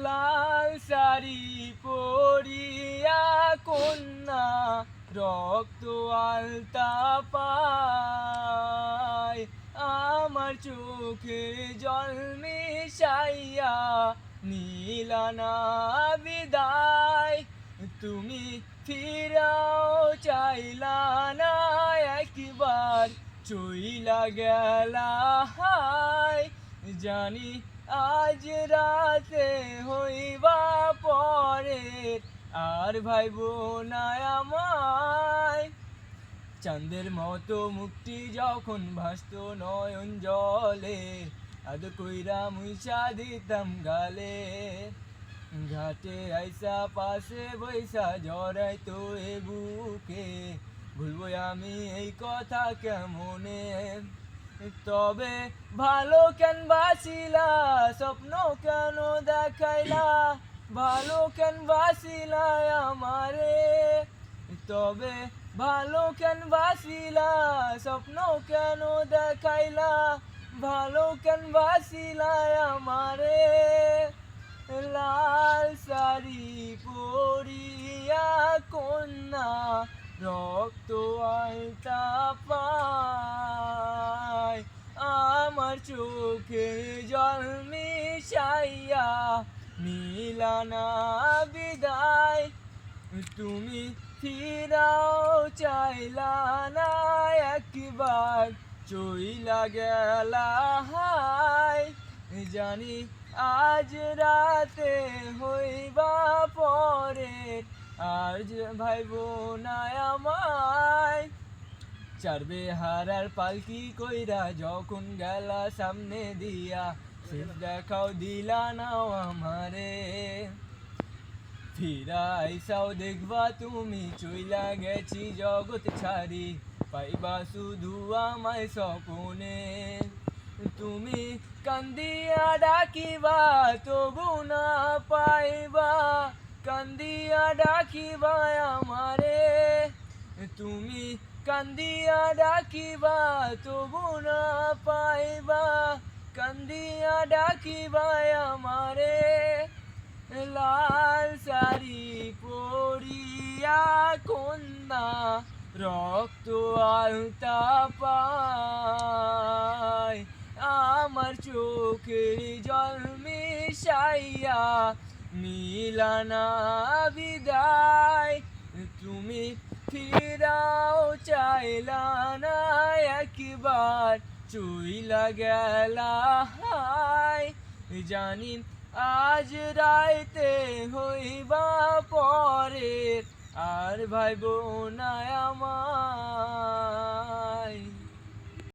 লাল শাড়ি পরিয়া কন্যা রক্ত আলতা পায়, আমার চোখে জল মিশাইয়া নীলানা বিদায়। তুমি ফিরাও চাইলা না একবার, চইলা গেলা হায়। জানি আজ রাতে হইবা পরে, আর ভাইবো না আমায়। চাঁদের মতো মুক্তি যখন ভাসত নয়ন জলে, আদ কইরা মুইসা দিতাম গালে। ঘাটে আইসা পাশে বৈসা জড়াইতো এ বুকে, ভুলবো আমি এই কথা কেমনে। তবে ভালো কেন বাসিলা, স্বপ্ন কেন দেখাইলা, ভালো কেন বাসিলা আমারে। তবে ভালো কেন বাসিলা, স্বপ্ন কেন দেখাইলা, ভালো কেন বাসিলা আমারে। লাল শাড়ি পরিয়া কন্যা রক্ত আলতা পায়, আমার চোখে জল মিশাইয়া নীলানা বিদায়। তুমি ফিরাও চাইলা না একবার, চইলা গেলা হায়। জানি আজ রাতে হইবা পরে, আর ভাইবো না আমায়। চারবে হারার পালকি কইরা যখন গেলা সামনে দিয়া, শেষ দেখাও দিলা নাও আমারে। ফিরা আইসাও দেখবা তুমি চইলা গেছি জগৎ ছাড়ি, পাইবা শুধু আমায় স্বপনে। তুমি কান্দিয়া ডাকিবা তবু না পাইবা, কান্দিয়া ডাকিবা আমারে। তুমি কান্দিয়া ডাকিবা তবু না পাইবা, কান্দিয়া ডাকিবা আমারে। লাল শাড়ি পরিয়া কন্যা রক্ত আলতা পায়, আমার চোখে জল মিশাইয়া নীলানা বিদায়। তুমি ফিরাও চাইলা না একবার, চইলা গেলা হায়। জানি আজ রাইতে হইবা পরে, আর ভাইবো না আমার।